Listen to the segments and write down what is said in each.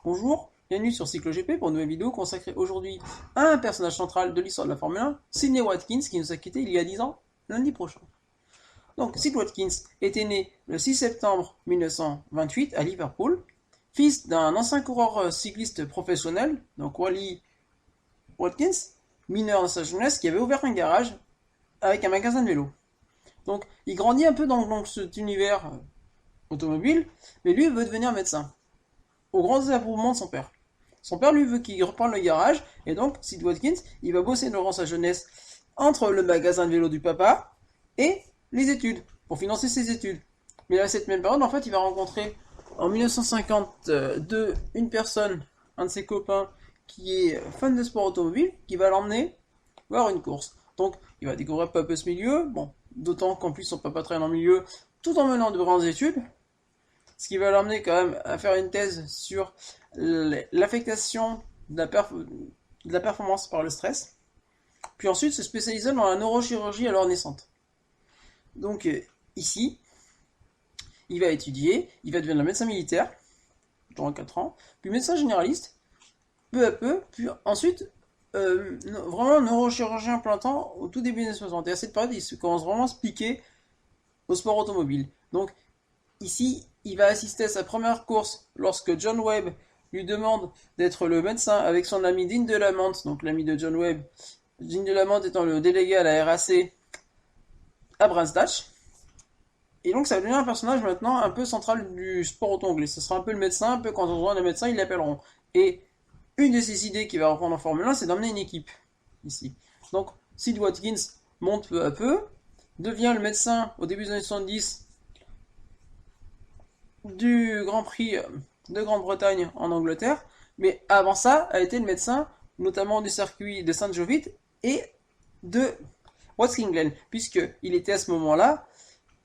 Bonjour, bienvenue sur CycloGP pour une nouvelle vidéo consacrée aujourd'hui à un personnage central de l'histoire de la Formule 1, Sidney Watkins, qui nous a quittés il y a 10 ans, lundi prochain. Donc, Sid Watkins était né le 6 septembre 1928 à Liverpool, fils d'un ancien coureur cycliste professionnel, donc Wally Watkins, mineur dans sa jeunesse, qui avait ouvert un garage avec un magasin de vélo. Donc, il grandit un peu dans cet univers automobile, mais lui veut devenir médecin, au grand désapprouvement de son père. Son père lui veut qu'il reprenne le garage, et donc Sid Watkins, il va bosser durant sa jeunesse entre le magasin de vélo du papa et les études, pour financer ses études. Mais à cette même période, en fait, il va rencontrer en 1952 une personne, un de ses copains, qui est fan de sport automobile, qui va l'emmener voir une course. Donc, il va découvrir peu à peu ce milieu, bon, d'autant qu'en plus son papa travaille dans le milieu, tout en menant de grandes études, ce qui va l'emmener quand même à faire une thèse sur l'affectation de la performance par le stress, puis ensuite se spécialiser dans la neurochirurgie alors naissante. Donc ici, il va étudier, il va devenir médecin militaire, durant 4 ans, puis médecin généraliste, peu à peu, puis ensuite vraiment neurochirurgien plein temps au tout début des années 60. Et à cette période, il se commence vraiment à se piquer au sport automobile. Donc ici, il va assister à sa première course lorsque John Webb lui demande d'être le médecin avec son ami Dean Delamont, donc l'ami de John Webb, Dean Delamont étant le délégué à la RAC à Branstad. Et donc ça va devenir un personnage maintenant un peu central du sport auto-anglais. Ce sera un peu le médecin, un peu quand on aura des médecins, ils l'appelleront. Et une de ses idées qu'il va reprendre en Formule 1, c'est d'emmener une équipe ici. Donc Sid Watkins monte peu à peu, devient le médecin au début des années 70 du Grand Prix de Grande-Bretagne en Angleterre, mais avant ça a été le médecin notamment du circuit de Saint Jovite et de Watkins Glen, puisqu'il était à ce moment-là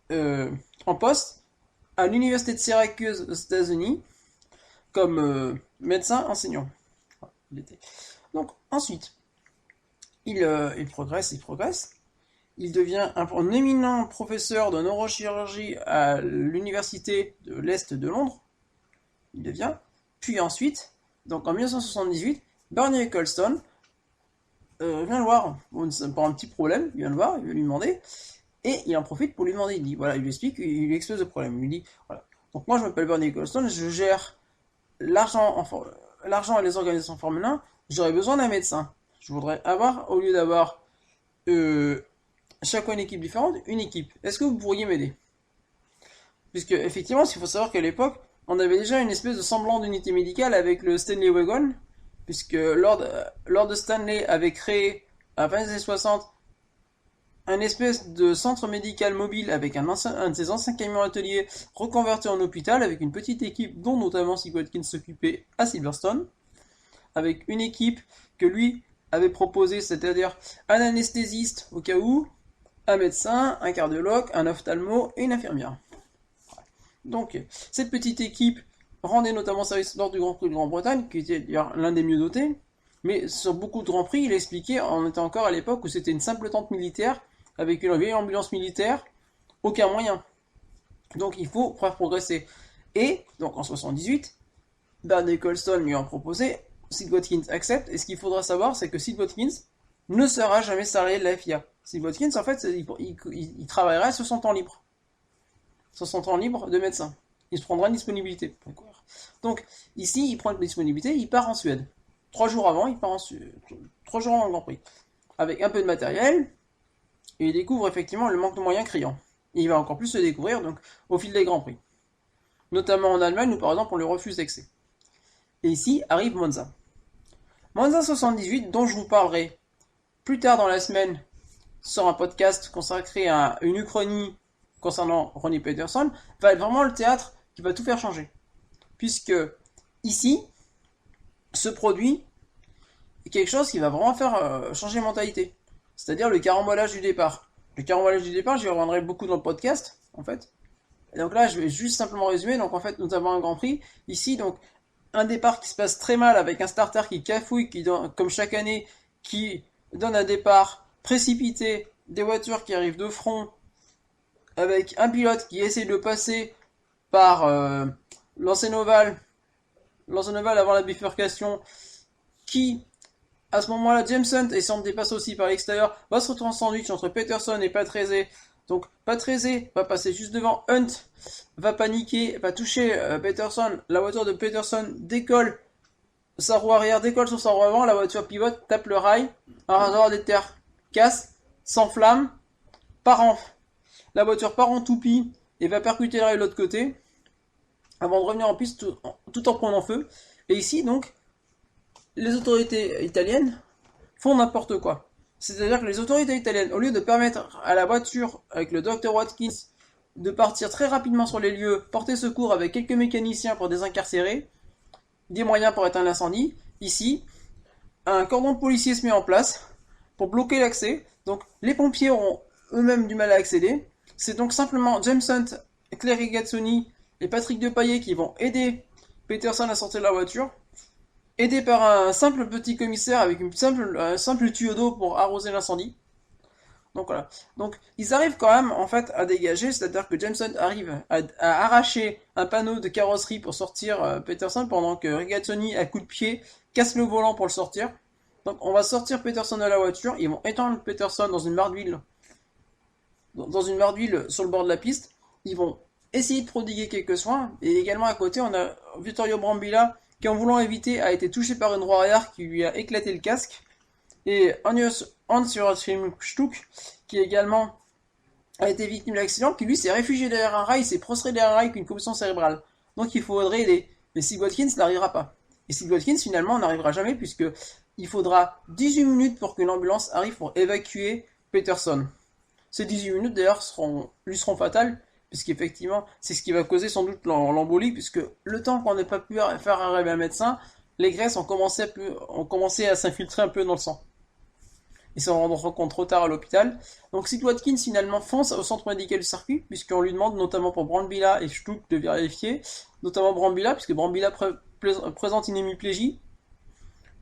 en poste à l'université de Syracuse aux États-Unis comme médecin enseignant. Il était. Donc ensuite, il progresse, il progresse. Il devient un éminent professeur de neurochirurgie à l'université de l'Est de Londres. Il devient. Puis ensuite, donc en 1978, Bernie Ecclestone vient le voir pour un petit problème. Il vient le voir, il veut lui demander. Et il en profite pour lui demander. Il dit, voilà, il lui explique, il lui expose le problème. Il lui dit, voilà. Donc moi, je m'appelle Bernie Ecclestone, je gère l'argent et les organisations Formule 1. J'aurais besoin d'un médecin. Je voudrais avoir, au lieu d'avoir chaque fois une équipe différente, une équipe. Est-ce que vous pourriez m'aider? Puisque, effectivement, il faut savoir qu'à l'époque, on avait déjà une espèce de semblant d'unité médicale avec le Stanley Wagon, puisque Lord Stanley avait créé, à la fin des années 60, un espèce de centre médical mobile avec un de ses anciens camions ateliers reconverti en hôpital, avec une petite équipe dont notamment Sid Watkins s'occupait à Silverstone, avec une équipe que lui avait proposée, c'est-à-dire un anesthésiste au cas où, un médecin, un cardiologue, un ophtalmo et une infirmière. Donc, cette petite équipe rendait notamment service lors du Grand Prix de Grande-Bretagne, qui était l'un des mieux dotés. Mais sur beaucoup de Grands Prix, il expliquait, on était encore à l'époque où c'était une simple tente militaire, avec une vieille ambulance militaire, aucun moyen. Donc il faut faire progresser. Et, donc en 78, Bernie Ecclestone lui a proposé, Sid Watkins accepte, et ce qu'il faudra savoir, c'est que Sid Watkins ne sera jamais salarié de la FIA. Sid Watkins, en fait, il travaillera sur son temps libre. Sur son temps libre de médecin. Il se prendra une disponibilité. Donc, ici, il prend une disponibilité, il part en Suède. 3 jours avant, il part en Suède. 3 jours avant le Grand Prix. Avec un peu de matériel, et il découvre effectivement le manque de moyens criant. Et il va encore plus se découvrir donc, au fil des Grands Prix. Notamment en Allemagne, où par exemple on lui refuse d'accès. Et ici arrive Monza. Monza 78, dont je vous parlerai plus tard dans la semaine sur un podcast consacré à une uchronie concernant Ronnie Peterson, va être vraiment le théâtre qui va tout faire changer. Puisque ici, ce produit est quelque chose qui va vraiment faire changer la mentalité. C'est-à-dire le carambolage du départ. Le carambolage du départ, j'y reviendrai beaucoup dans le podcast, en fait. Et donc là, je vais juste simplement résumer. Donc en fait, nous avons un Grand Prix. Ici, donc, un départ qui se passe très mal avec un starter qui cafouille, comme chaque année, qui donne un départ précipité, des voitures qui arrivent de front, avec un pilote qui essaie de passer par l'ancien ovale L'ancien ovale avant la bifurcation, qui, à ce moment-là, James Hunt, essayant de dépasser aussi par l'extérieur, va se retrouver en sandwich entre Peterson et Patrese. Donc Patrese va passer juste devant, Hunt va paniquer, va toucher Peterson, la voiture de Peterson décolle, sa roue arrière décolle sur sa roue avant, la voiture pivote, tape le rail, un rasoir des terres casse, s'enflamme, la voiture part en toupie et va percuter le rail de l'autre côté, avant de revenir en piste tout en prenant feu. Et ici donc, les autorités italiennes font n'importe quoi. C'est-à-dire que les autorités italiennes, au lieu de permettre à la voiture, avec le Dr Watkins, de partir très rapidement sur les lieux, porter secours avec quelques mécaniciens pour désincarcérer, des moyens pour éteindre l'incendie, ici, un cordon policier se met en place pour bloquer l'accès. Donc les pompiers auront eux-mêmes du mal à accéder. C'est donc simplement James Hunt, Claire Rigazzoni et Patrick Depailler qui vont aider Peterson à sortir de la voiture, aidé par un simple petit commissaire avec un simple tuyau d'eau pour arroser l'incendie. Donc voilà. Donc ils arrivent quand même en fait à dégager, c'est-à-dire que James Hunt arrive à arracher un panneau de carrosserie pour sortir Peterson pendant que Rigazzoni à coup de pied casse le volant pour le sortir. Donc on va sortir Peterson de la voiture, ils vont étendre Peterson dans une mare d'huile sur le bord de la piste. Ils vont essayer de prodiguer quelques soins et également à côté on a Vittorio Brambilla qui en voulant éviter a été touché par une roue arrière qui lui a éclaté le casque. Et Hans-Joachim Stuck, qui également a été victime de l'accident, qui lui s'est réfugié derrière un rail, s'est prostré derrière un rail avec une commotion cérébrale. Donc il faudrait aider. Mais Sig Watkins n'arrivera pas. Et Sig Watkins finalement n'arrivera jamais puisque il faudra 18 minutes pour qu'une ambulance arrive pour évacuer Peterson. Ces 18 minutes d'ailleurs lui seront fatales, puisqu'effectivement c'est ce qui va causer sans doute l'embolie, puisque le temps qu'on n'ait pas pu faire arriver un médecin, les graisses ont commencé à s'infiltrer un peu dans le sang. Ils se rendront compte trop tard à l'hôpital. Donc Sig Watkins finalement fonce au centre médical du circuit, puisqu'on lui demande notamment pour Brambilla et Stuck de vérifier, notamment Brambilla, puisque Brambilla présente une hémiplégie.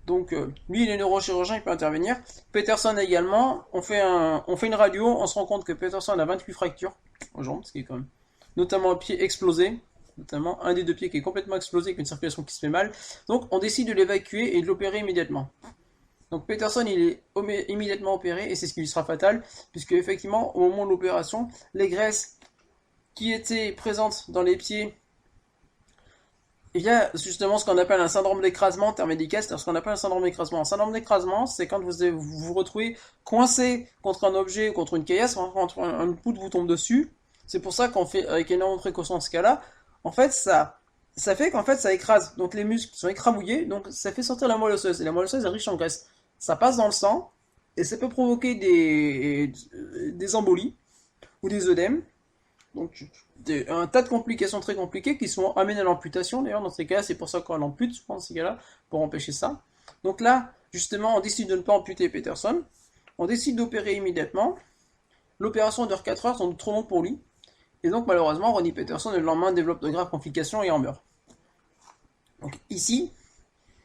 Donc lui il est neurochirurgien, il peut intervenir. Peterson également, on fait une radio, on se rend compte que Peterson a 28 fractures aux jambes, ce qui est quand même notamment un pied explosé, notamment un des deux pieds qui est complètement explosé avec une circulation qui se fait mal. Donc on décide de l'évacuer et de l'opérer immédiatement. Donc Peterson il est immédiatement opéré et c'est ce qui lui sera fatal, puisque effectivement au moment de l'opération, les graisses qui étaient présentes dans les pieds, il y a justement ce qu'on appelle un syndrome d'écrasement en termes médicaux, c'est-à-dire ce qu'on appelle un syndrome d'écrasement. Un syndrome d'écrasement, c'est quand vous vous retrouvez coincé contre un objet, contre une caillasse, contre une poutre vous tombe dessus. C'est pour ça qu'on fait avec énormément de précaution dans ce cas-là. En fait, ça fait qu'en fait ça écrase. Donc les muscles sont écrabouillés, donc ça fait sortir la moelle osseuse. Et la moelle osseuse est riche en graisse. Ça passe dans le sang et ça peut provoquer des embolies ou des œdèmes. Donc un tas de complications très compliquées qui sont amenées à l'amputation d'ailleurs dans ces cas-là, c'est pour ça qu'on l'ampute, je pense, dans ces cas-là, pour empêcher ça. Donc là, justement, on décide de ne pas amputer Peterson, on décide d'opérer immédiatement, l'opération dure 4 heures, c'est trop long pour lui, et donc malheureusement, Ronnie Peterson le lendemain développe de graves complications et en meurt. Donc ici,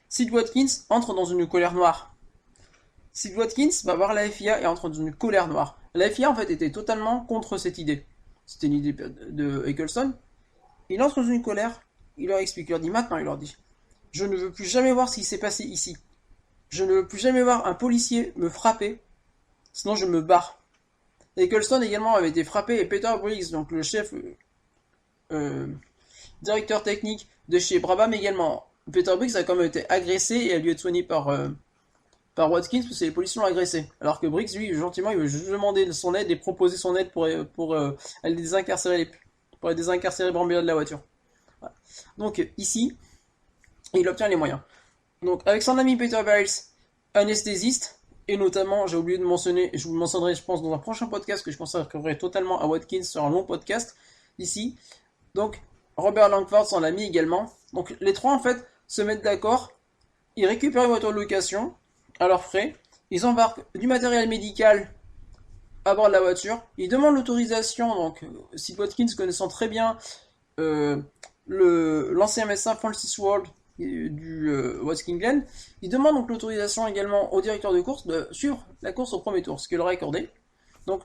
Sid Watkins entre dans une colère noire. Sid Watkins va voir la FIA et entre dans une colère noire. La FIA en fait était totalement contre cette idée. C'était une idée de Eccleston. Il entre dans une colère, il leur explique, il leur dit maintenant, il leur dit, je ne veux plus jamais voir ce qui s'est passé ici. Je ne veux plus jamais voir un policier me frapper, sinon je me barre. Eccleston également avait été frappé et Peter Briggs, donc le chef directeur technique de chez Brabham également. Peter Briggs a quand même été agressé et a dû être soigné par Watkins parce que les policiers l'ont agressé. Alors que Briggs, lui, gentiment, il veut juste demander son aide et proposer son aide pour aller désincarcérer Brambilla de la voiture. Voilà. Donc ici, il obtient les moyens. Donc avec son ami Peter Barris, anesthésiste, et notamment, j'ai oublié de mentionner, et je vous le mentionnerai, je pense, dans un prochain podcast que je consacrerai totalement à Watkins sur un long podcast, ici. Donc, Robert Langford, son ami également. Donc les trois, en fait, se mettent d'accord, ils récupèrent une voiture de location, à leurs frais, ils embarquent du matériel médical à bord de la voiture, ils demandent l'autorisation, donc Sid Watkins connaissant très bien l'ancien médecin Francis Ward du Watkins Glen, il demande donc l'autorisation également au directeur de course de suivre la course au premier tour, ce qu'il leur a accordé. Donc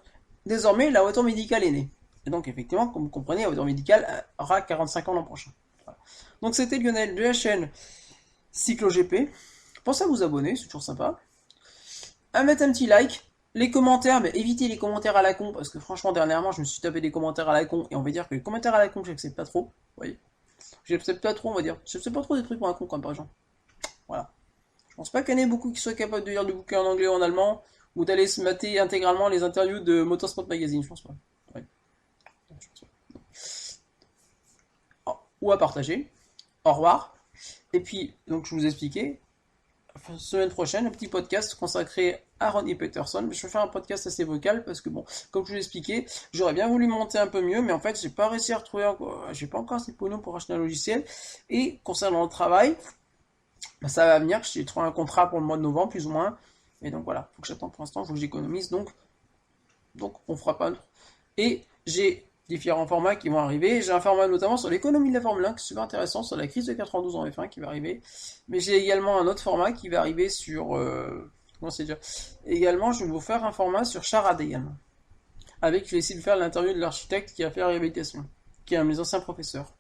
désormais la voiture médicale est née. Et donc effectivement, comme vous comprenez, la voiture médicale aura 45 ans l'an prochain. Voilà. Donc c'était Lionel de la chaîne CycloGP. Pensez à vous abonner, c'est toujours sympa. À mettre un petit like. Les commentaires, mais évitez les commentaires à la con, parce que franchement, dernièrement, je me suis tapé des commentaires à la con, et on va dire que les commentaires à la con, j'accepte pas trop. Vous voyez, j'accepte pas trop, on va dire. J'accepte pas trop des trucs pour un con, comme par exemple. Voilà. Je pense pas qu'il y en ait beaucoup qui soient capables de lire du bouquin en anglais ou en allemand, ou d'aller se mater intégralement les interviews de Motorsport Magazine, je pense pas. Ouais. Oh, ou à partager. Au revoir. Et puis, donc je vous expliquais, semaine prochaine, un petit podcast consacré à Ronnie Peterson. Je vais faire un podcast assez vocal parce que bon, comme je vous l'expliquais, j'aurais bien voulu monter un peu mieux, mais en fait, j'ai pas réussi à retrouver, j'ai pas encore assez de pognon pour acheter un logiciel. Et concernant le travail, bah, ça va venir. J'ai trouvé un contrat pour le mois de novembre, plus ou moins. Et donc voilà, faut que j'attende pour l'instant, faut que j'économise. Donc on fera pas. Et j'ai différents formats qui vont arriver. J'ai un format notamment sur l'économie de la Formule 1 qui est super intéressant, sur la crise de 92 en F1 qui va arriver. Mais j'ai également un autre format qui va arriver sur... comment c'est dire. Également, je vais vous faire un format sur Charade également. Avec, je vais essayer de faire l'interview de l'architecte qui a fait la réhabilitation, qui est un de mes anciens professeurs.